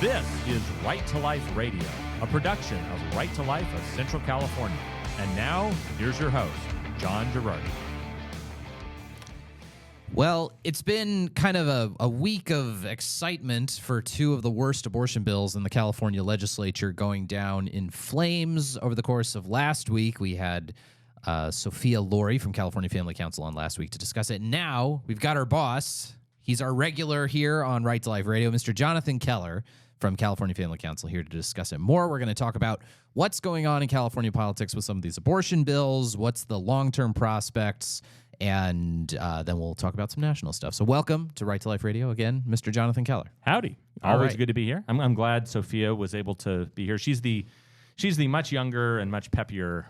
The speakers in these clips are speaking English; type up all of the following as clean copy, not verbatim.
This is Right to Life Radio, a production of Right to Life of Central California. And now, here's your host, John Girardi. Well, it's been kind of a week of excitement for two of the worst abortion bills in the California legislature going down in flames. Over the course of last week, we had Sophia Laurie from California Family Council on last week to discuss it. Now, we've got our boss. He's our regular here on Right to Life Radio, Mr. Jonathan Keller from California Family Council, here to discuss it more. We're going to talk about what's going on in California politics with some of these abortion bills, what's the long-term prospects, and then we'll talk about some national stuff. So welcome to Right to Life Radio again, Mr. Jonathan Keller. Howdy. Always good to be here. I'm glad Sophia was able to be here. She's the much younger and much peppier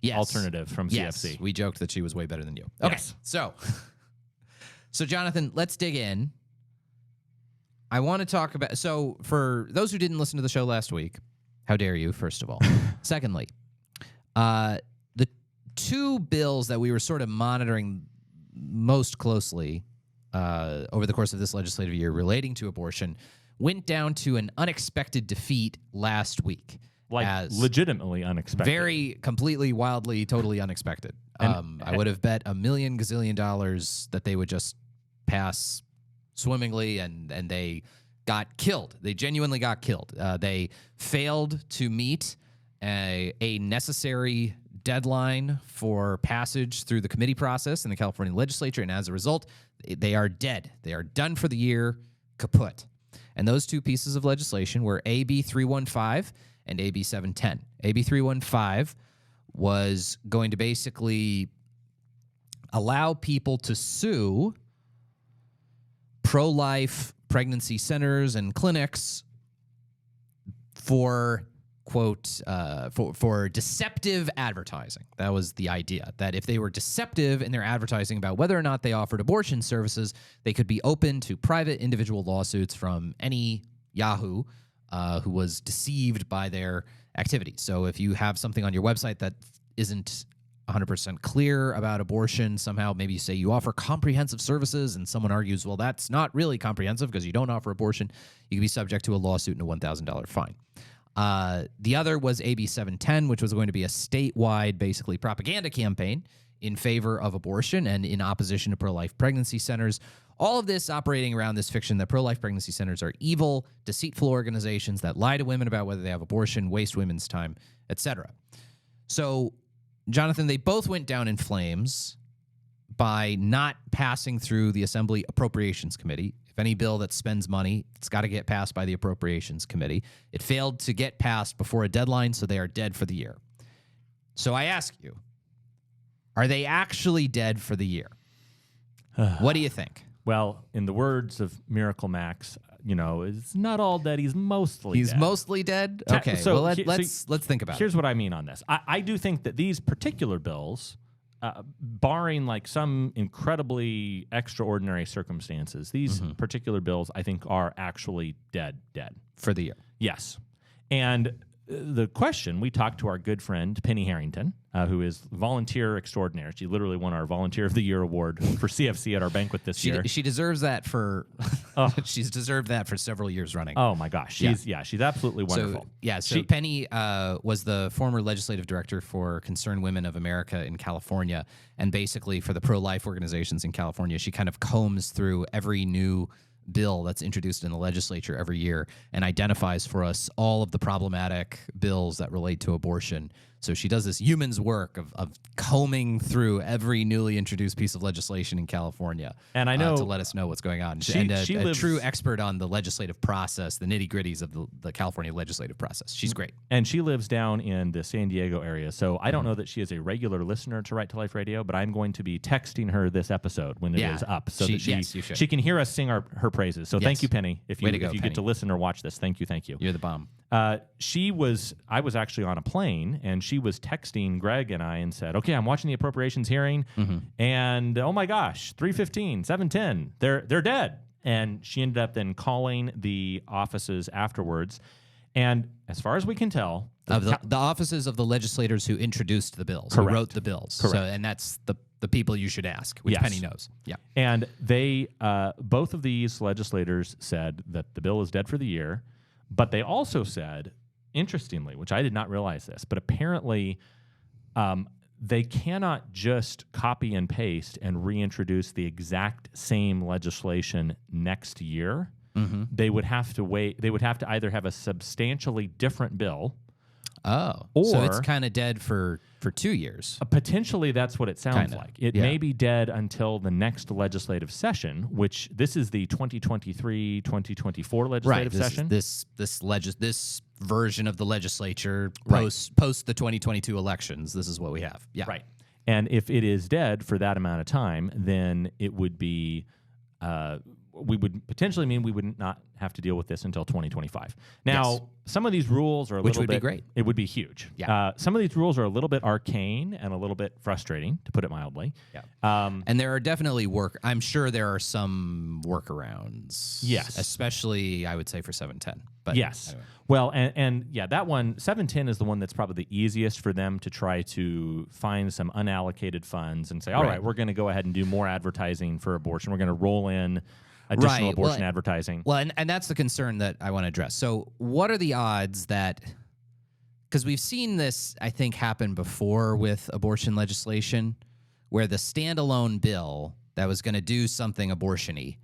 alternative from CFC. Yes, we joked that she was way better than you. Okay, yes. So Jonathan, let's dig in. I want to talk about, so for those who didn't listen to the show last week, how dare you, first of all. Secondly, the two bills that we were sort of monitoring most closely over the course of this legislative year relating to abortion went down to an unexpected defeat last week. Like legitimately unexpected. Very, completely, wildly, totally unexpected. I would have bet $1 million gazillion that they would just pass swimmingly, and they got killed. They genuinely got killed. They failed to meet a necessary deadline for passage through the committee process in the California legislature, and as a result, they are dead. They are done for the year, kaput. And those two pieces of legislation were AB 315 and AB 710. AB 315 was going to basically allow people to sue pro-life pregnancy centers and clinics for, quote, for deceptive advertising. That was the idea, that if they were deceptive in their advertising about whether or not they offered abortion services, they could be open to private individual lawsuits from any Yahoo who was deceived by their activities. So if you have something on your website that isn't 100% clear about abortion, somehow maybe you say you offer comprehensive services and someone argues, well, that's not really comprehensive because you don't offer abortion, you can be subject to a lawsuit and a $1,000 fine. The other was AB 710, which was going to be a statewide, basically, propaganda campaign in favor of abortion and in opposition to pro-life pregnancy centers. All of this operating around this fiction that pro-life pregnancy centers are evil, deceitful organizations that lie to women about whether they have abortion, waste women's time, etc. So, Jonathan, they both went down in flames by not passing through the Assembly Appropriations Committee. If any bill that spends money, it's got to get passed by the Appropriations Committee. It failed to get passed before a deadline, so they are dead for the year. So I ask you, are they actually dead for the year? What do you think? Well, in the words of Miracle Max, it's not all dead. He's mostly dead. He's mostly dead? Okay, so well, let's think about it. Here's what I mean on this. I do think that these particular bills, barring like some incredibly extraordinary circumstances, these particular bills, I think, are actually dead. For the year. Yes. And the question, we talked to our good friend, Penny Harrington, who is volunteer extraordinaire. She literally won our Volunteer of the Year award for CFC at our banquet this year. She deserves that for she's deserved that for several years running. Oh my gosh. She's absolutely wonderful. So Penny was the former legislative director for Concerned Women of America in California, and basically for the pro-life organizations in California, she kind of combs through every new bill that's introduced in the legislature every year and identifies for us all of the problematic bills that relate to abortion. So she does this yeoman's work of combing through every newly introduced piece of legislation in California, and I know to let us know what's going on. She a true expert on the legislative process, the nitty-gritties of the California legislative process. She's great. And she lives down in the San Diego area, so I don't know that she is a regular listener to Right to Life Radio, but I'm going to be texting her this episode when it is up so that she can hear us sing her praises. So thank you, Penny. If you get to listen or watch this, thank you. You're the bomb. I was actually on a plane, and she was texting Greg and I and said, okay, I'm watching the appropriations hearing, and oh my gosh, 315, 710, they're dead. And she ended up then calling the offices afterwards. And as far as we can tell, the offices of the legislators who introduced the bills, correct, who wrote the bills. Correct. So, and that's the people you should ask, which Penny knows. Yeah. And they, both of these legislators said that the bill is dead for the year. But they also said, interestingly, which I did not realize this, but apparently they cannot just copy and paste and reintroduce the exact same legislation next year. Mm-hmm. They would have to wait. They would have to either have a substantially different bill. Oh, or so it's kind of dead for 2 years. Potentially, that's what it sounds like. It may be dead until the next legislative session, which this is the 2023-2024 legislative session. This version of the legislature post the 2022 elections. This is what we have. Yeah, right. And if it is dead for that amount of time, then it would be. We would potentially mean we would not have to deal with this until 2025. Now, some of these rules are a little bit... Which would be great. It would be huge. Yeah. Some of these rules are a little bit arcane and a little bit frustrating, to put it mildly. Yeah. And there are definitely I'm sure there are some workarounds. Yes. Especially, I would say, for 710. But yes. Anyway. Well, and that one, 710 is the one that's probably the easiest for them to try to find some unallocated funds and say, all right, we're going to go ahead and do more advertising for abortion. We're going to roll in additional abortion advertising. Well, and that's the concern that I want to address. So what are the odds that, because we've seen this, I think, happen before with abortion legislation, where the standalone bill that was going to do something abortion-y,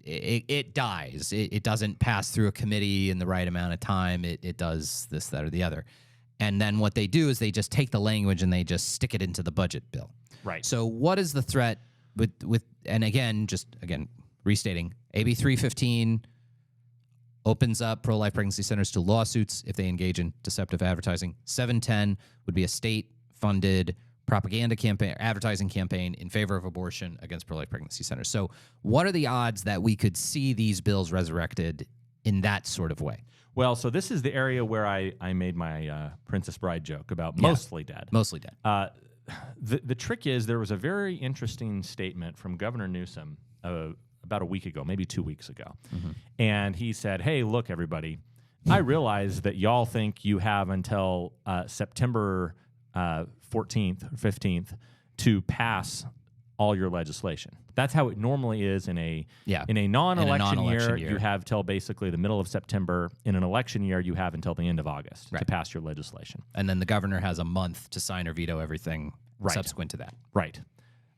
it dies. It doesn't pass through a committee in the right amount of time. It does this, that, or the other. And then what they do is they just take the language and they just stick it into the budget bill. Right. So what is the threat with and again, restating, AB 315 opens up pro-life pregnancy centers to lawsuits if they engage in deceptive advertising. 710 would be a state-funded propaganda campaign, advertising campaign in favor of abortion against pro-life pregnancy centers. So what are the odds that we could see these bills resurrected in that sort of way? Well, so this is the area where I made my Princess Bride joke about mostly dead. Mostly dead. The trick is there was a very interesting statement from Governor Newsom about a week ago, maybe 2 weeks ago. Mm-hmm. And he said, hey, look, everybody, I realize that y'all think you have until September 14th or 15th to pass all your legislation. That's how it normally is in a non-election year. You have till basically the middle of September. In an election year, you have until the end of August to pass your legislation. And then the governor has a month to sign or veto everything subsequent to that. Right.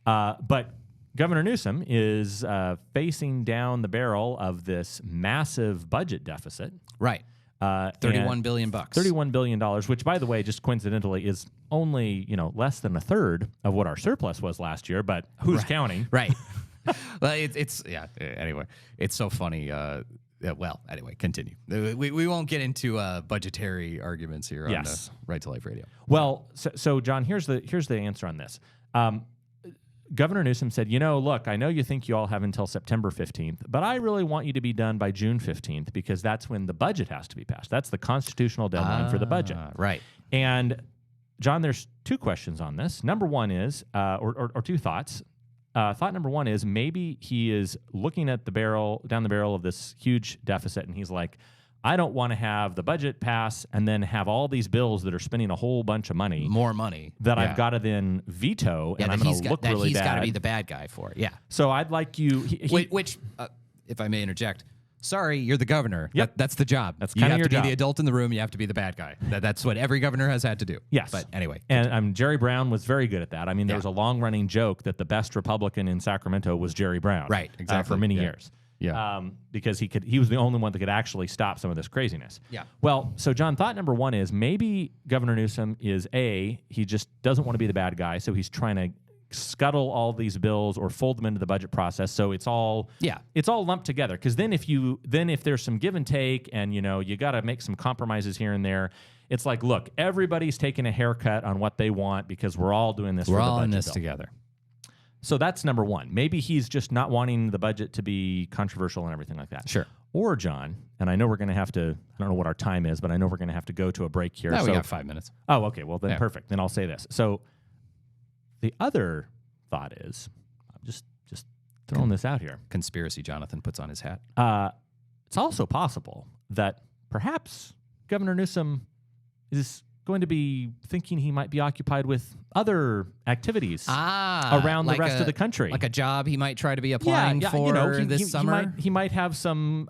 But Governor Newsom is facing down the barrel of this massive budget deficit. Right. $31 billion. $31 billion, which, by the way, just coincidentally is only, less than a third of what our surplus was last year, but who's counting? Right. Well, anyway, it's so funny. Anyway, continue. We won't get into budgetary arguments here on Right to Life Radio. Well, so John, here's the answer on this. Governor Newsom said, look, I know you think you all have until September 15th, but I really want you to be done by June 15th because that's when the budget has to be passed. That's the constitutional deadline for the budget. Right. And, John, there's two questions on this. Number one is, or two thoughts. Thought number one is maybe he is looking at down the barrel of this huge deficit, and he's like, I don't want to have the budget pass and then have all these bills that are spending a whole bunch of money. More money. That I've got to then veto, and I'm going to look really bad. He's got to be the bad guy for it, yeah. So I'd like you... Which, if I may interject, sorry, you're the governor. Yep. That's the job. That's kind of your job. You have to be the adult in the room. You have to be the bad guy. That's what every governor has had to do. Yes. But anyway. And Jerry Brown was very good at that. I mean, there was a long-running joke that the best Republican in Sacramento was Jerry Brown. Right, exactly. For many years. Yeah. Because he was the only one that could actually stop some of this craziness. Yeah. Well, so John, thought number one is maybe Governor Newsom is he just doesn't want to be the bad guy, so he's trying to scuttle all these bills or fold them into the budget process, so it's all lumped together. Because then if there's some give and take, and you got to make some compromises here and there, it's like, look, everybody's taking a haircut on what they want because we're all doing this. We're for all the in budget this bill. together. So that's number one. Maybe he's just not wanting the budget to be controversial and everything like that. Sure. Or, John, and I know we're going to have to, I don't know what our time is, but I know we're going to have to go to a break here. No, we got 5 minutes. Oh, okay. Well, then perfect. Then I'll say this. So the other thought is, I'm just throwing this out here. Conspiracy Jonathan puts on his hat. It's also possible that perhaps Governor Newsom is going to be thinking he might be occupied with other activities around the rest of the country. Like a job he might try to be applying for this summer. He might have some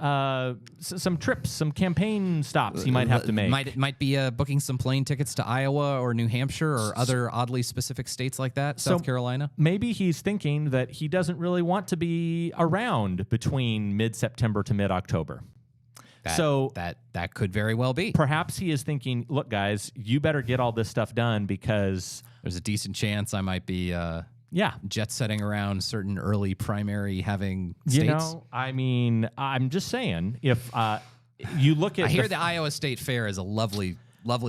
trips, some campaign stops he might have to make. Might be booking some plane tickets to Iowa or New Hampshire or other oddly specific states like that, South Carolina. Maybe he's thinking that he doesn't really want to be around between mid-September to mid-October. That could very well be. Perhaps he is thinking, look, guys, you better get all this stuff done because there's a decent chance I might be jet setting around certain early primary having states. I mean, I'm just saying, if you look at... I hear the Iowa State Fair is a lovely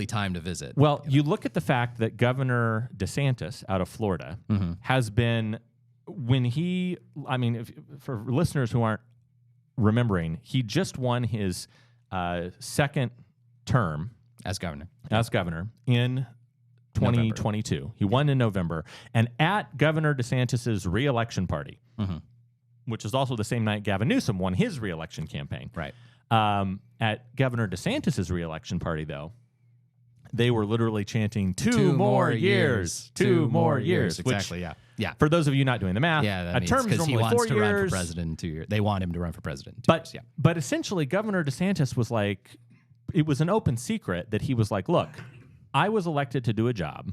time to visit. Well, you look at the fact that Governor DeSantis out of Florida has been, for listeners who aren't remembering, he just won his second term as governor in 2022. November. He won in November. And at Governor DeSantis's re-election party, which is also the same night Gavin Newsom won his re-election campaign. Right. At Governor DeSantis's re-election party, though, they were literally chanting, two more years. 2 more years. Exactly, which, yeah. For those of you not doing the math, a term is normally 4 years. He wants to run for president in 2 years. They want him to run for president in 2 years, yeah. But essentially, Governor DeSantis was like, it was an open secret that he was like, look, I was elected to do a job,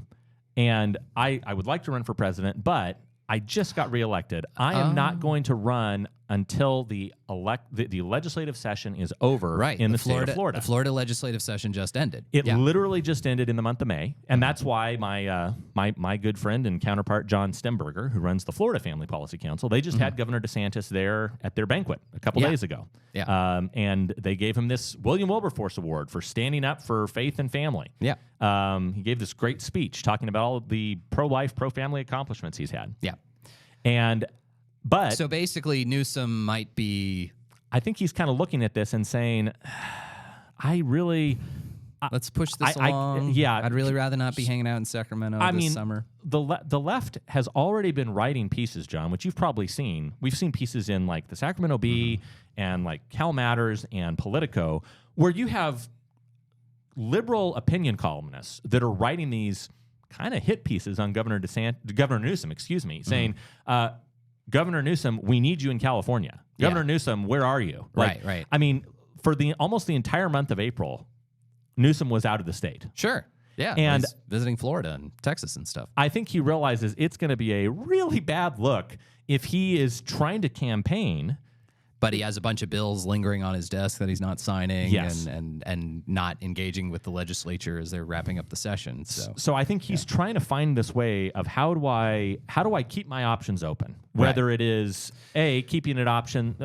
and I would like to run for president, but I just got reelected. I am not going to run until the legislative session is over in the state of Florida. The Florida legislative session just ended. It literally just ended in the month of May, and that's why my good friend and counterpart John Stemberger, who runs the Florida Family Policy Council, they just had Governor DeSantis there at their banquet a couple days ago. Yeah. And they gave him this William Wilberforce Award for standing up for faith and family. Yeah. He gave this great speech talking about all of the pro-life, pro-family accomplishments he's had. Yeah. But so basically, Newsom might be... I think he's kind of looking at this and saying, let's push this along. I'd really rather not be hanging out in Sacramento this summer. The left has already been writing pieces, John, which you've probably seen. We've seen pieces in like the Sacramento Bee and like Cal Matters and Politico, where you have liberal opinion columnists that are writing these kind of hit pieces on Governor Newsom, saying, Governor Newsom, we need you in California. Governor Newsom, where are you? Right. I mean, for almost the entire month of April, Newsom was out of the state. Sure. Yeah. And he's visiting Florida and Texas and stuff. I think he realizes it's going to be a really bad look if he is trying to campaign, but he has a bunch of bills lingering on his desk that he's not signing and not engaging with the legislature as they're wrapping up the session. So I think he's trying to find this way of how do I keep my options open? Whether it is A, keeping it open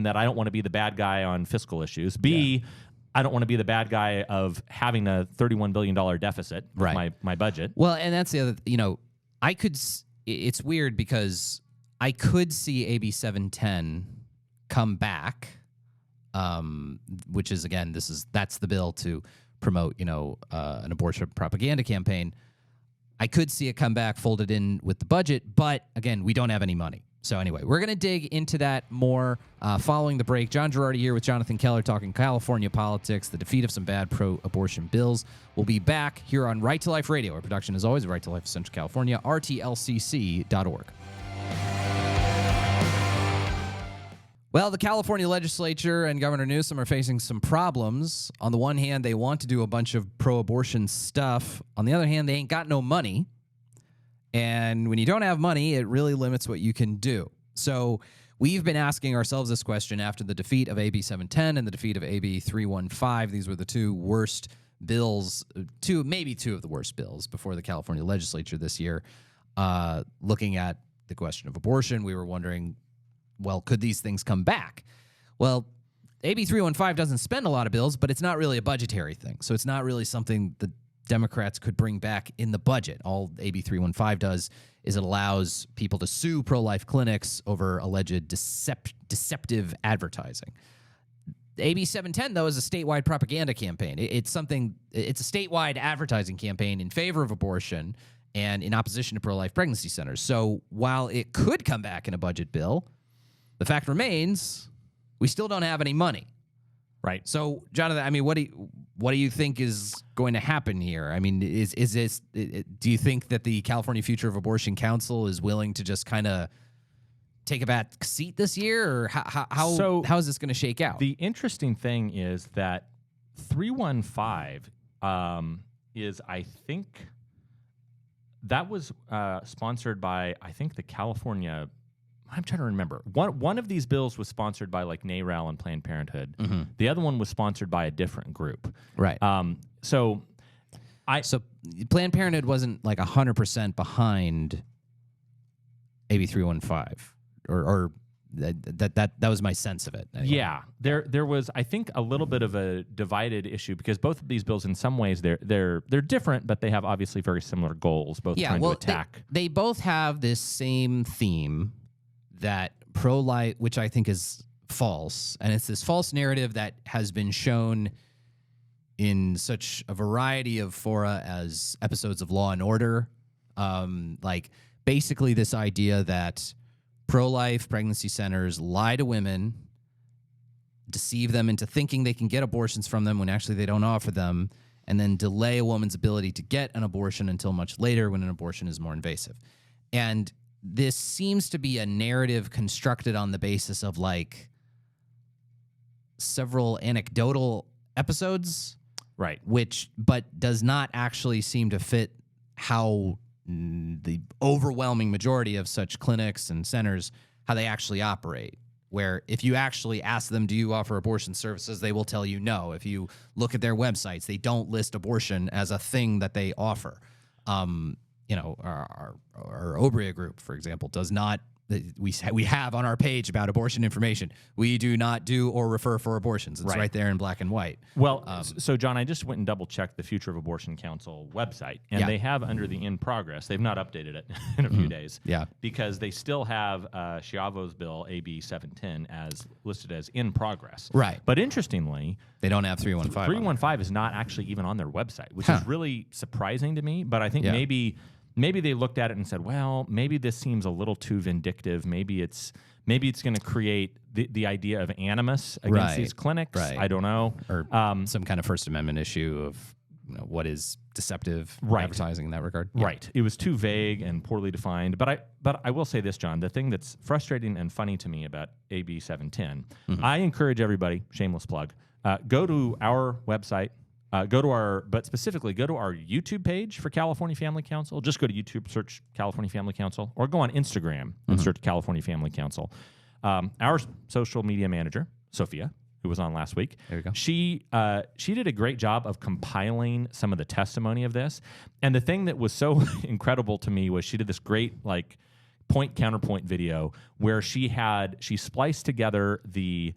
that I don't want to be the bad guy on fiscal issues. B, I don't want to be the bad guy of having a $31 billion deficit with my budget. Well, and that's the other, it's weird because I could see AB 710 come back, which is, again, that's the bill to promote, an abortion propaganda campaign. I could see it come back, folded in with the budget, but again, we don't have any money. So anyway, we're going to dig into that more following the break. John Girardi here with Jonathan Keller talking California politics, the defeat of some bad pro-abortion bills. We'll be back here on Right to Life Radio. Our production is always Right to Life of Central California, rtlcc.org. Well, the California legislature and Governor Newsom are facing some problems. On the one hand, they want to do a bunch of pro-abortion stuff. On the other hand, they ain't got no money. And when you don't have money, it really limits what you can do. So we've been asking ourselves this question after the defeat of AB 710 and the defeat of AB 315. These were the two worst bills, maybe two of the worst bills before the California legislature this year. Looking at the question of abortion, we were wondering, well, could these things come back? Well, AB 315 doesn't spend a lot of bills, but it's not really a budgetary thing. So it's not really something the Democrats could bring back in the budget. All AB 315 does is it allows people to sue pro-life clinics over alleged deceptive advertising. AB 710, though, is a statewide propaganda campaign. It's a statewide advertising campaign in favor of abortion and in opposition to pro-life pregnancy centers. So while it could come back in a budget bill, the fact remains we still don't have any money. Right. So, Jonathan, I mean, what do you think is going to happen here? I mean, is this? Do you think that the California Future of Abortion Council is willing to just kind of take a back seat this year, or how is this going to shake out? The interesting thing is that 315 is, I think, that was sponsored by, I think, the California. I'm trying to remember. One of these bills was sponsored by like NARAL and Planned Parenthood. Mm-hmm. The other one was sponsored by a different group. Right. So Planned Parenthood wasn't like 100% behind AB 315, or that was my sense of it. Anyway. Yeah, there was, I think, a little bit of a divided issue because both of these bills, in some ways, they're different, but they have obviously very similar goals. Both trying to attack. They both have this same theme. That pro-life, which I think is false, and it's this false narrative that has been shown in such a variety of fora as episodes of Law and Order, like basically this idea that pro-life pregnancy centers lie to women, deceive them into thinking they can get abortions from them when actually they don't offer them, and then delay a woman's ability to get an abortion until much later when an abortion is more invasive. And this seems to be a narrative constructed on the basis of like several anecdotal episodes, right? But does not actually seem to fit how the overwhelming majority of such clinics and centers, how they actually operate. Where if you actually ask them, do you offer abortion services, they will tell you no. If you look at their websites, they don't list abortion as a thing that they offer. Our Obria group, for example, does not. We have on our page about abortion information. We do not do or refer for abortions. It's right there in black and white. Well, so John, I just went and double checked the Future of Abortion Council website, and they have under the in progress. They've not updated it in a few days. Yeah, because they still have Schiavo's bill AB 710 as listed as in progress. Right. But interestingly, they don't have 315. 315 is not actually even on their website, which is really surprising to me. But I think maybe they looked at it and said, well, maybe this seems a little too vindictive. Maybe it's going to create the idea of animus against these clinics. Right. I don't know. Or some kind of First Amendment issue of what is deceptive advertising in that regard. Yeah. Right. It was too vague and poorly defined. But I will say this, John, the thing that's frustrating and funny to me about AB 710, I encourage everybody, shameless plug, go to our website. Go to our YouTube page for California Family Council. Just go to YouTube, search California Family Council, or go on Instagram and search California Family Council. Our social media manager, Sophia, who was on last week, there we go. She did a great job of compiling some of the testimony of this. And the thing that was so incredible to me was she did this great point counterpoint video where she spliced together the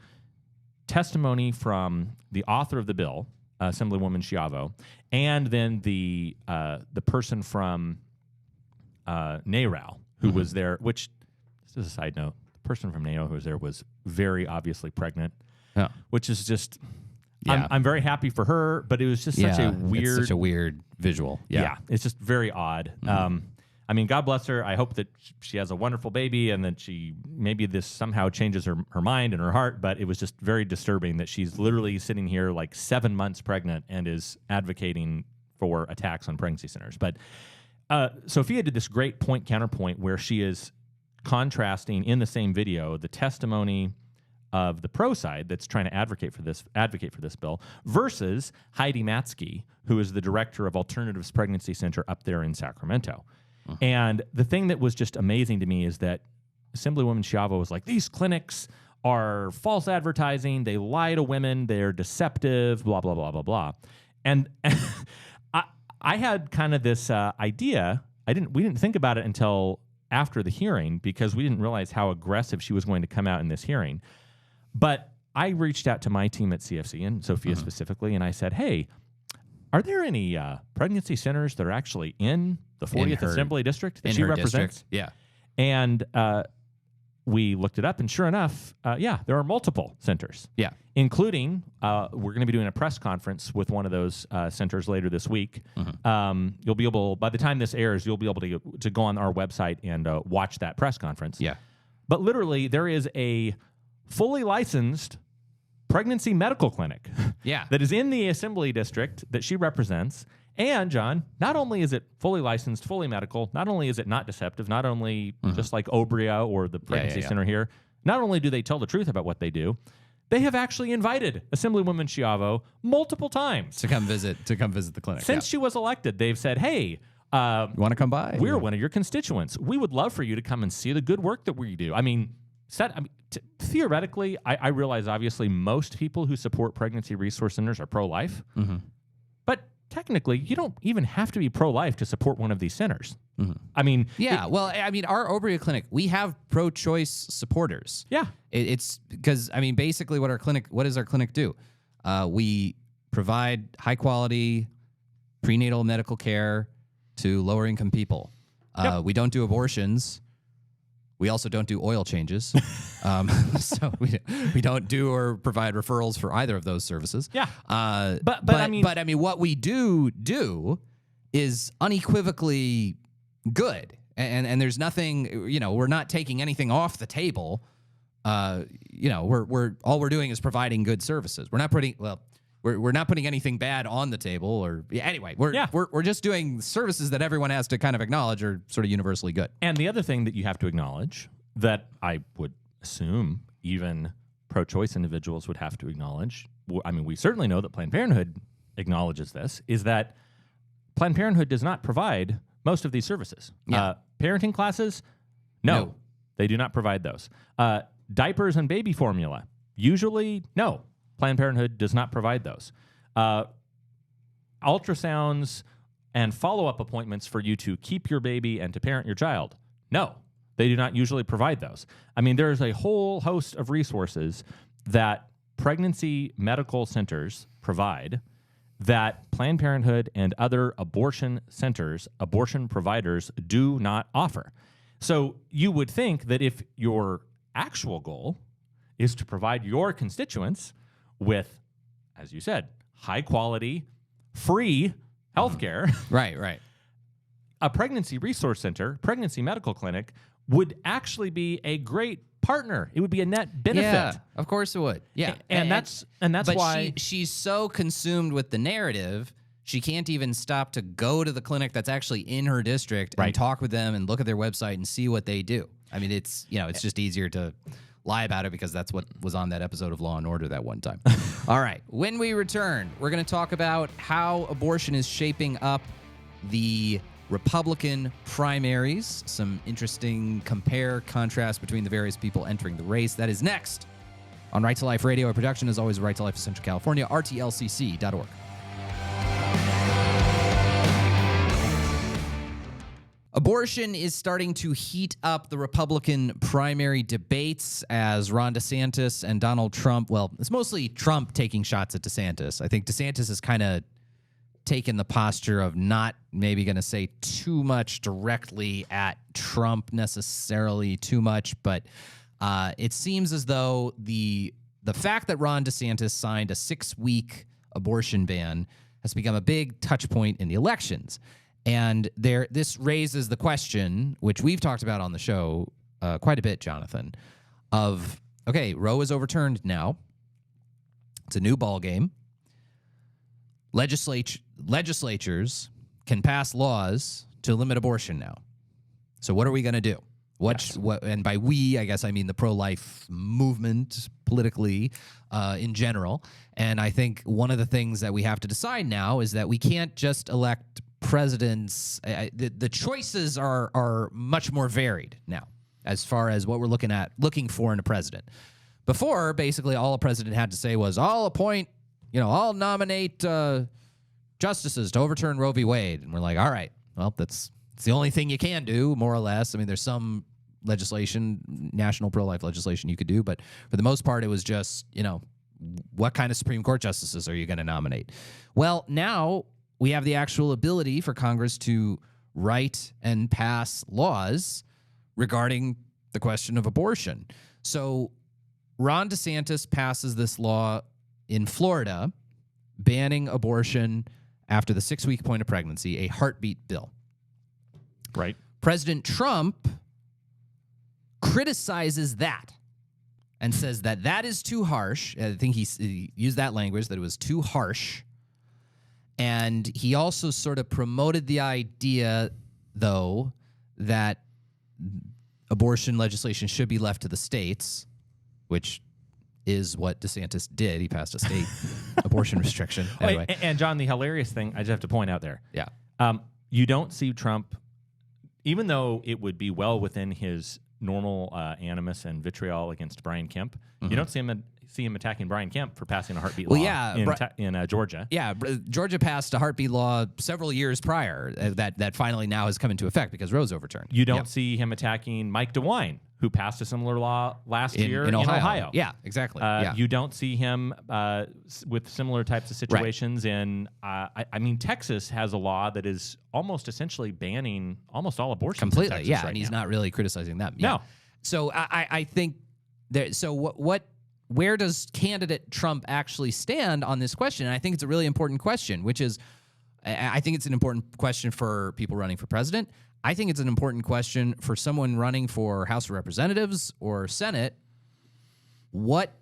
testimony from the author of the bill, Assemblywoman Schiavo, and then the person from NARAL who was there, which, this is a side note, the person from NARAL who was there was very obviously pregnant, which is just, I'm very happy for her, but it was just such a weird visual. Yeah, it's just very odd. I mean, God bless her. I hope that she has a wonderful baby and that maybe this somehow changes her mind and her heart, but it was just very disturbing that she's literally sitting here like 7 months pregnant and is advocating for attacks on pregnancy centers. But Sophia did this great point counterpoint where she is contrasting in the same video the testimony of the pro side that's trying to advocate for this bill versus Heidi Matzke, who is the director of Alternatives Pregnancy Center up there in Sacramento. And the thing that was just amazing to me is that Assemblywoman Schiavo was like, these clinics are false advertising. They lie to women. They're deceptive, blah, blah, blah, blah, blah. And I had kind of this idea. We didn't think about it until after the hearing because we didn't realize how aggressive she was going to come out in this hearing. But I reached out to my team at CFC and Sophia specifically, and I said, hey, are there any pregnancy centers that are actually in the 40th Assembly District that she represents? District. Yeah. And we looked it up, and sure enough, there are multiple centers. Yeah. Including, we're going to be doing a press conference with one of those centers later this week. You'll be able, by the time this airs, you'll be able to go on our website and watch that press conference. Yeah. But literally, there is a fully licensed pregnancy medical clinic Yeah. that is in the assembly district that she represents. And, John, not only is it fully licensed, fully medical, not only is it not deceptive, not only just like Obria or the pregnancy center here, not only do they tell the truth about what they do, they have actually invited Assemblywoman Schiavo multiple times To come visit the clinic. since she was elected. They've said, hey, You want to come by? we're one of your constituents. We would love for you to come and see the good work that we do. I mean, theoretically, I realize obviously most people who support pregnancy resource centers are pro-life, but technically, you don't even have to be pro-life to support one of these centers. I mean, Yeah, well, I mean, our Obria clinic, we have pro-choice supporters. yeah, It's because, I mean, basically what does our clinic do? We provide high-quality prenatal medical care to lower-income people. We don't do abortions. We also don't do oil changes. So we don't do or provide referrals for either of those services. yeah. But I mean, what we do is unequivocally good, and there's nothing. We're not taking anything off the table. We're all we're doing is providing good services. We're not putting anything bad on the table. Or anyway, we're just doing services that everyone has to kind of acknowledge are sort of universally good. And the other thing that you have to acknowledge that I would assume even pro-choice individuals would have to acknowledge, I mean, we certainly know that Planned Parenthood acknowledges this, is that Planned Parenthood does not provide most of these services. Yeah. Parenting classes, no, they do not provide those. Diapers and baby formula, usually, no. Planned Parenthood does not provide those. Ultrasounds and follow-up appointments for you to keep your baby and to parent your child, no. They do not usually provide those. I mean, there's a whole host of resources that pregnancy medical centers provide that Planned Parenthood and other abortion centers, abortion providers do not offer. So you would think that if your actual goal is to provide your constituents with, as you said, high quality, free healthcare, Right. a pregnancy resource center, pregnancy medical clinic would actually be a great partner. It would be a net benefit. Yeah, of course it would. Yeah, And that's but why she's so consumed with the narrative, she can't even stop to go to the clinic that's actually in her district and talk with them and look at their website and see what they do. I mean, it's just easier to lie about it because that's what was on that episode of Law and Order that one time. All right, when we return, we're going to talk about how abortion is shaping up the Republican primaries, some interesting contrast between the various people entering the race. That is next on Right to Life Radio. Our production is always Right to Life of Central California, rtlcc.org. Abortion is starting to heat up the Republican primary debates as Ron DeSantis and Donald Trump, well, it's mostly Trump taking shots at DeSantis. I think DeSantis has kind of taken the posture of not maybe going to say too much directly at Trump necessarily too much, but it seems as though the fact that Ron DeSantis signed a 6-week abortion ban has become a big touch point in the elections. And this raises the question, which we've talked about on the show quite a bit, Jonathan, of, okay, Roe is overturned now. It's a new ball game. Legislatures can pass laws to limit abortion now. So what are we going to do? And by we, I guess I mean the pro-life movement politically in general. And I think one of the things that we have to decide now is that we can't just elect presidents. The choices are much more varied now as far as what we're looking for in a president. Before, basically, all a president had to say was, I'll nominate justices to overturn Roe v. Wade. And we're like, all right, well, it's the only thing you can do, more or less. I mean, there's some legislation, national pro-life legislation you could do, but for the most part, it was just, what kind of Supreme Court justices are you going to nominate? Well, now we have the actual ability for Congress to write and pass laws regarding the question of abortion. So Ron DeSantis passes this law in Florida banning abortion after the 6-week point of pregnancy, a heartbeat bill. Right. President Trump criticizes that and says that is too harsh. I think he used that language, that it was too harsh. And he also sort of promoted the idea, though, that abortion legislation should be left to the states, which is what DeSantis did. He passed a state abortion restriction. Anyway. And John, the hilarious thing, I just have to point out there. Yeah. You don't see Trump, even though it would be well within his normal animus and vitriol against Brian Kemp, you don't see him attacking Brian Kemp for passing a heartbeat law in Georgia. Yeah, Georgia passed a heartbeat law several years prior that finally now has come into effect because Roe's overturned. You don't see him attacking Mike DeWine, who passed a similar law last year in Ohio. Yeah, exactly. You don't see him with similar types of situations in, I mean, Texas has a law that is almost essentially banning almost all abortions completely. in Texas And he's not really criticizing that. No. So I think that. So where does candidate Trump actually stand on this question? And I think it's a really important question, which is, I think it's an important question for people running for president. I think it's an important question for someone running for House of Representatives or Senate. What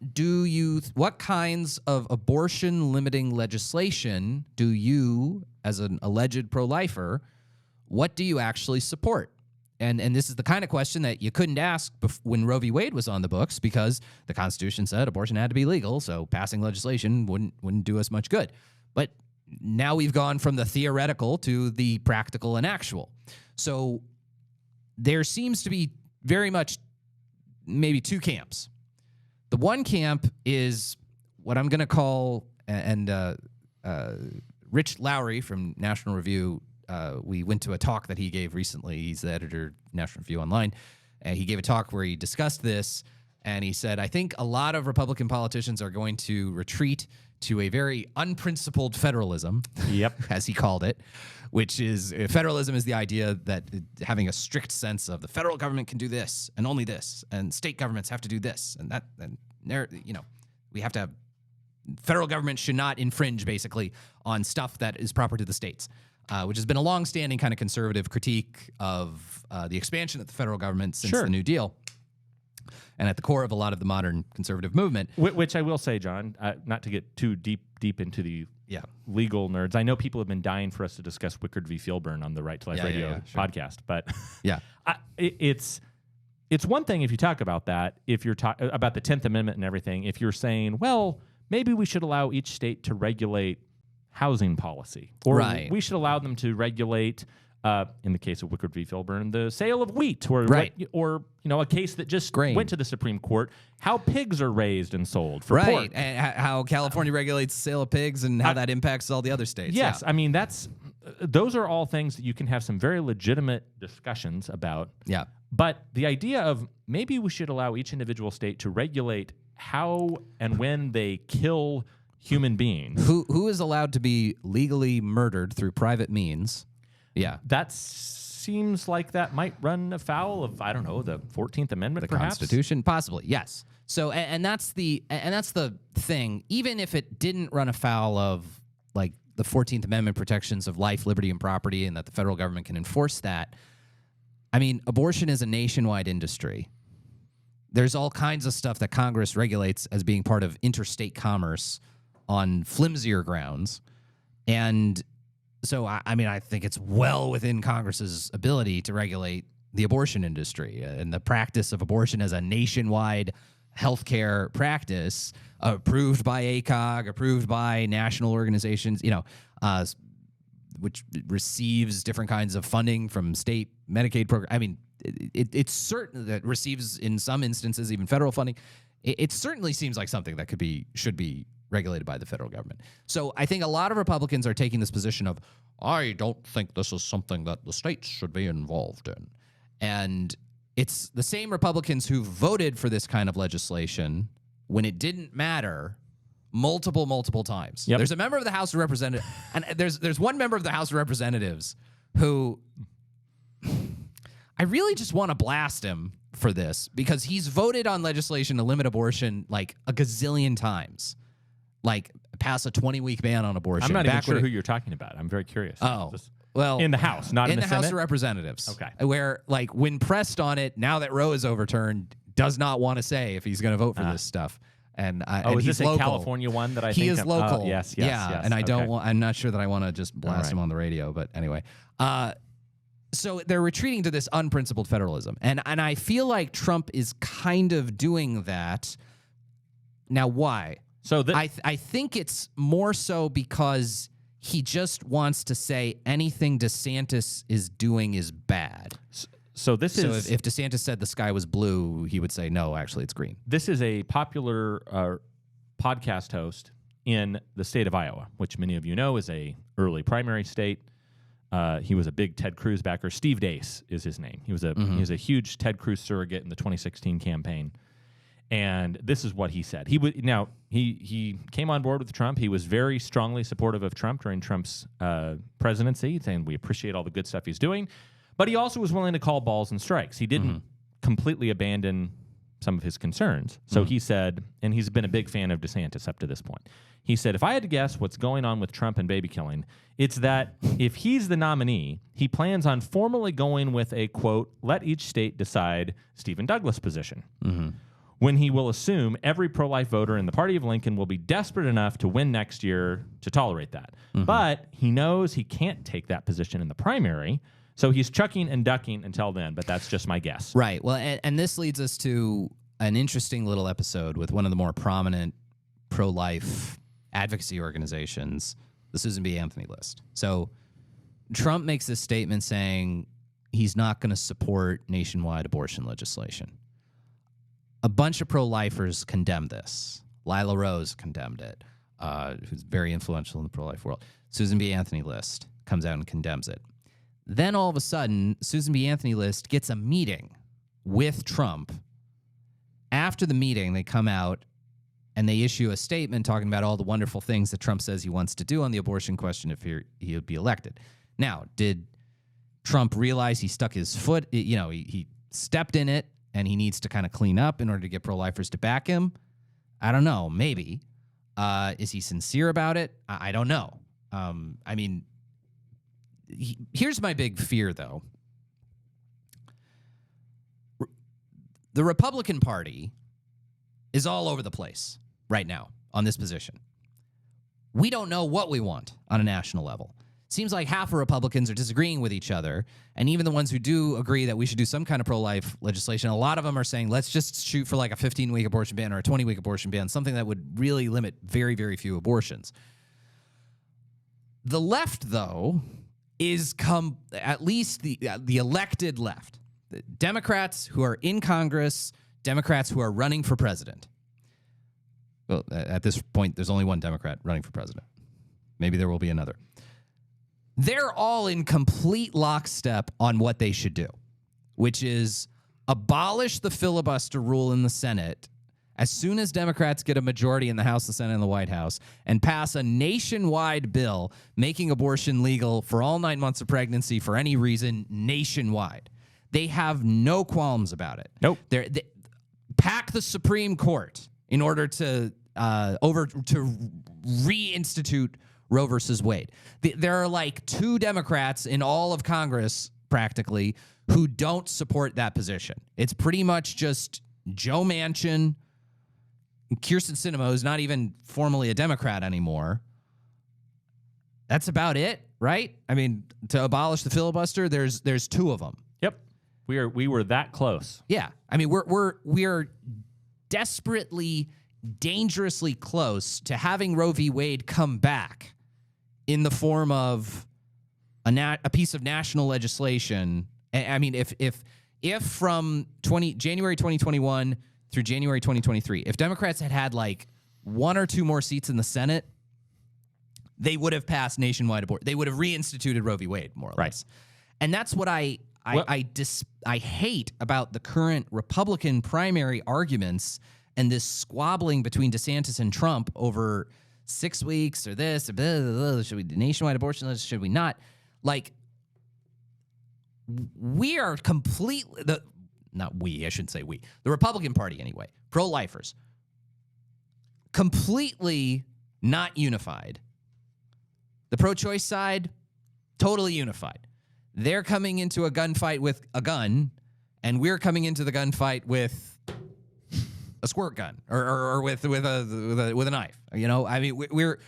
kinds of abortion limiting legislation do you, as an alleged pro-lifer, what do you actually support? And this is the kind of question that you couldn't ask when Roe v. Wade was on the books, because the Constitution said abortion had to be legal, so passing legislation wouldn't do us much good. But now we've gone from the theoretical to the practical and actual. So there seems to be very much maybe two camps. The one camp is what I'm going to call, and Rich Lowry from National Review, we went to a talk that he gave recently. He's the editor of National Review Online. And he gave a talk where he discussed this, and he said, I think a lot of Republican politicians are going to retreat to a very unprincipled federalism, as he called it, which is federalism is the idea that having a strict sense of the federal government can do this and only this, and state governments have to do this and that, and we have to have federal government should not infringe basically on stuff that is proper to the states, which has been a long-standing kind of conservative critique of the expansion of the federal government since the New Deal. And at the core of a lot of the modern conservative movement. Which I will say, John, not to get too deep into the legal nerds. I know people have been dying for us to discuss Wickard v. Filburn on the Right to Life Radio podcast. But it's one thing if you talk about that, if you're talking about the 10th Amendment and everything, if you're saying, well, maybe we should allow each state to regulate housing policy. Or we should allow them to regulate, in the case of Wickard v. Filburn, the sale of wheat, or a case that just went to the Supreme Court, how pigs are raised and sold for pork. And how California regulates the sale of pigs and how that impacts all the other states. Yes, I mean, those are all things that you can have some very legitimate discussions about. Yeah. But the idea of maybe we should allow each individual state to regulate how and when they kill human beings. Who is allowed to be legally murdered through private means. Yeah. That seems like that might run afoul of, I don't know, the 14th Amendment, perhaps? Constitution, possibly, yes. So, and that's the thing. Even if it didn't run afoul of, like, the 14th Amendment protections of life, liberty, and property, and that the federal government can enforce that, I mean, abortion is a nationwide industry. There's all kinds of stuff that Congress regulates as being part of interstate commerce on flimsier grounds. And so, I think it's well within Congress's ability to regulate the abortion industry and the practice of abortion as a nationwide healthcare practice approved by ACOG, approved by national organizations, which receives different kinds of funding from state Medicaid programs. I mean, it's certain that receives, in some instances, even federal funding. It certainly seems like something that should be regulated by the federal government. So I think a lot of Republicans are taking this position of, I don't think this is something that the states should be involved in. And it's the same Republicans who voted for this kind of legislation when it didn't matter multiple times. Yep. There's a member of the House of Representatives, and there's one member of the House of Representatives who I really just want to blast him for this, because he's voted on legislation to limit abortion like a gazillion times. Like, pass a 20-week ban on abortion. I'm not even sure who you're talking about. I'm very curious. Oh, well, in the House, not in the House Senate? of Representatives. Okay. Where, like, when pressed on it, now that Roe is overturned, does not want to say if he's going to vote for this stuff. And and is he's this a local. California one that I think He is local. Oh, yes. And I don't want. I'm not sure that I want to just blast him on the radio. But anyway, so they're retreating to this unprincipled federalism, and I feel like Trump is kind of doing that. Now, why? So I think it's more so because he just wants to say anything DeSantis is doing is bad. So this is if DeSantis said the sky was blue, he would say no, actually it's green. This is a popular podcast host in the state of Iowa, which many of you know is a early primary state. He was a big Ted Cruz backer. Steve Deace is his name. He was a huge Ted Cruz surrogate in the 2016 campaign. And this is what he said. He came on board with Trump. He was very strongly supportive of Trump during Trump's presidency, saying we appreciate all the good stuff he's doing. But he also was willing to call balls and strikes. He didn't completely abandon some of his concerns. So he said, and he's been a big fan of DeSantis up to this point. He said, if I had to guess what's going on with Trump and baby killing, it's that if he's the nominee, he plans on formally going with a, quote, let each state decide Stephen Douglas position. When he will assume every pro-life voter in the party of Lincoln will be desperate enough to win next year to tolerate that. But he knows he can't take that position in the primary, so he's chucking and ducking until then, but that's just my guess. Right. Well, and this leads us to an interesting little episode with one of the more prominent pro-life advocacy organizations, the Susan B. Anthony list. So Trump makes this statement saying he's not going to support nationwide abortion legislation. A bunch of pro-lifers condemned this. Lila Rose condemned it, who's very influential in the pro-life world. Susan B. Anthony list comes out and condemns it. Then all of a sudden, Susan B. Anthony list gets a meeting with Trump. After the meeting, they come out and they issue a statement talking about all the wonderful things that Trump says he wants to do on the abortion question if he would be elected. Now, did Trump realize he stuck his foot, he stepped in it and he needs to kind of clean up in order to get pro-lifers to back him? I don't know. Maybe. Is he sincere about it? I don't know. Here's my big fear, though. The Republican Party is all over the place right now on this position. We don't know what we want on a national level. Seems like half of Republicans are disagreeing with each other, and even the ones who do agree that we should do some kind of pro-life legislation, a lot of them are saying, let's just shoot for like a 15-week abortion ban or a 20-week abortion ban, something that would really limit very, very few abortions. The left, though, is at least the elected left. The Democrats who are in Congress, Democrats who are running for president. Well, at this point, there's only one Democrat running for president. Maybe there will be another. They're all in complete lockstep on what they should do, which is abolish the filibuster rule in the Senate as soon as Democrats get a majority in the House, the Senate, and the White House, and pass a nationwide bill making abortion legal for all 9 months of pregnancy for any reason nationwide. They have no qualms about it. Nope. They pack the Supreme Court in order to reinstitute Roe versus Wade. There are like 2 Democrats in all of Congress, practically, who don't support that position. It's pretty much just Joe Manchin, Kyrsten Sinema, who's not even formally a Democrat anymore. That's about it, right? I mean, to abolish the filibuster, there's 2 of them. Yep, we were that close. Yeah, I mean, we're desperately, dangerously close to having Roe v. Wade come back in the form of a piece of national legislation. I mean, if from January 2021 through January 2023, if Democrats had like 1 or 2 more seats in the Senate, they would have passed nationwide abortion. They would have reinstituted Roe v. Wade, more or less. And that's what I hate about the current Republican primary arguments and this squabbling between DeSantis and Trump over 6 weeks or this, or blah, blah, blah, should we do nationwide abortion? Should we not? Like, we are completely, I shouldn't say we, the Republican Party anyway, pro-lifers, completely not unified. The pro-choice side, totally unified. They're coming into a gunfight with a gun, and we're coming into the gunfight with a squirt gun or with a knife. You know, I mean, we're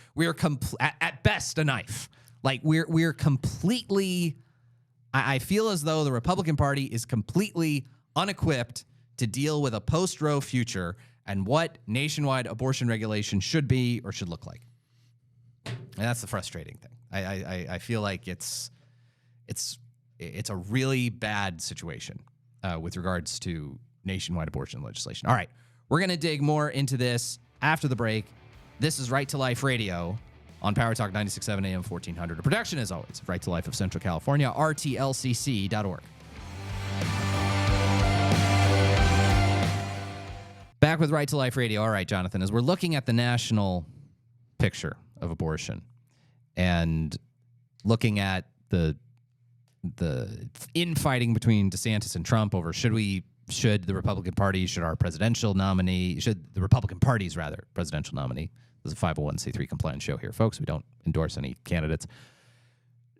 at best a knife. Like we're completely. I feel as though the Republican Party is completely unequipped to deal with a post-Roe future and what nationwide abortion regulation should be or should look like. And that's the frustrating thing. I feel like it's a really bad situation with regards to nationwide abortion legislation. All right, we're going to dig more into this after the break. This is Right to Life Radio on Power Talk 96.7 AM 1400. A production, as always, of Right to Life of Central California, rtlcc.org. Back with Right to Life Radio. All right, Jonathan, as we're looking at the national picture of abortion and looking at the infighting between DeSantis and Trump over should the Republican Party, should the Republican Party's presidential nominee. This is a 501c3 compliant show here, folks. We don't endorse any candidates.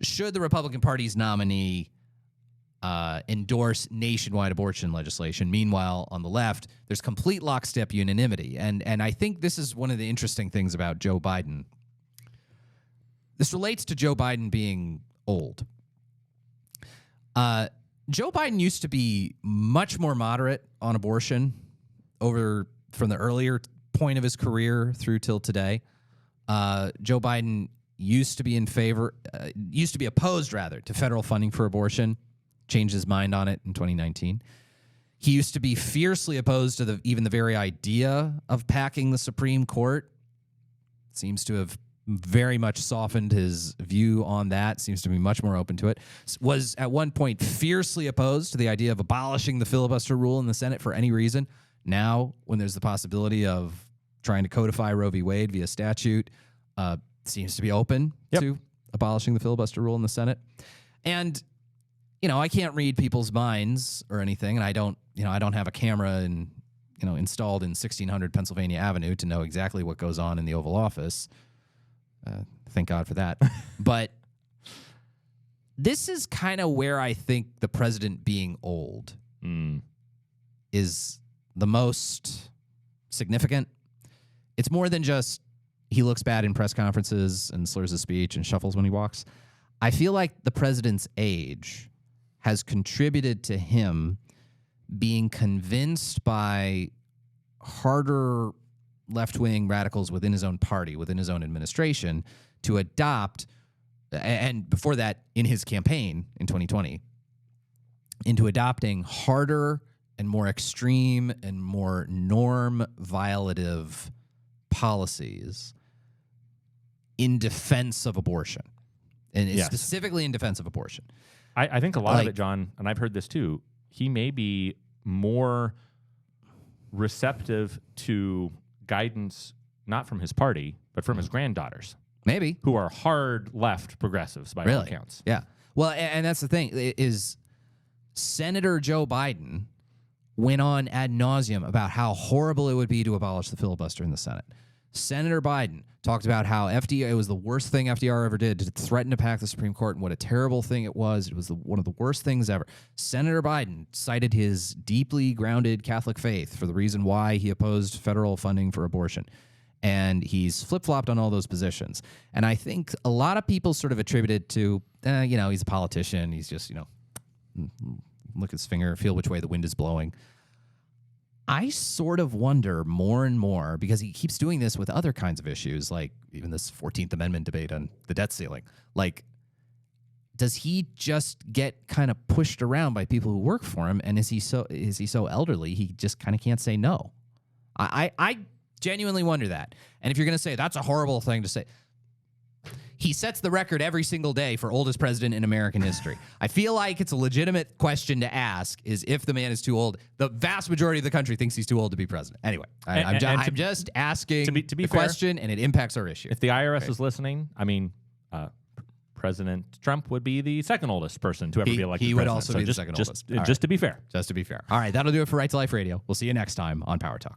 Should the Republican Party's nominee endorse nationwide abortion legislation? Meanwhile, on the left, there's complete lockstep unanimity. And I think this is one of the interesting things about Joe Biden. This relates to Joe Biden being old. Joe Biden used to be much more moderate on abortion from the earlier point of his career through till today. Joe Biden used to be opposed to federal funding for abortion, changed his mind on it in 2019. He used to be fiercely opposed to even the very idea of packing the Supreme Court. Seems to have very much softened his view on that, seems to be much more open to it. Was at one point fiercely opposed to the idea of abolishing the filibuster rule in the Senate for any reason. Now, when there's the possibility of trying to codify Roe v. Wade via statute, seems to be open to abolishing the filibuster rule in the Senate. And, you know, I can't read people's minds or anything, and I don't have a camera installed in 1600 Pennsylvania Avenue to know exactly what goes on in the Oval Office. Thank God for that. But this is kind of where I think the president being old is the most significant. It's more than just he looks bad in press conferences and slurs his speech and shuffles when he walks. I feel like the president's age has contributed to him being convinced by harder left-wing radicals within his own party, within his own administration, to adopt, and before that, in his campaign in 2020, into adopting harder and more extreme and more norm-violative policies in defense of abortion, and specifically in defense of abortion. I think a lot of it, John, and I've heard this too, he may be more receptive to guidance, not from his party, but from his granddaughters. Maybe. Who are hard left progressives by all accounts. Yeah. Well, and that's the thing, is Senator Joe Biden went on ad nauseum about how horrible it would be to abolish the filibuster in the Senate. Senator Biden talked about how it was the worst thing FDR ever did to threaten to pack the Supreme Court and what a terrible thing it was. It was one of the worst things ever. Senator Biden cited his deeply grounded Catholic faith for the reason why he opposed federal funding for abortion. And he's flip-flopped on all those positions. And I think a lot of people sort of attributed to, he's a politician. He's just, look at his finger, feel which way the wind is blowing. I sort of wonder more and more, because he keeps doing this with other kinds of issues, like even this 14th Amendment debate on the debt ceiling. Like, does he just get kind of pushed around by people who work for him? And is he so elderly he just kind of can't say no? I genuinely wonder that. And if you're going to say that's a horrible thing to say, he sets the record every single day for oldest president in American history. I feel like it's a legitimate question to ask, is if the man is too old. The vast majority of the country thinks he's too old to be president. Anyway, I'm just asking to be the fair, question, and it impacts our issue. If the IRS is listening, I mean, President Trump would be the second oldest person to ever be elected president. He would also be the second oldest. Just to be fair. Just to be fair. All right, that'll do it for Right to Life Radio. We'll see you next time on Power Talk.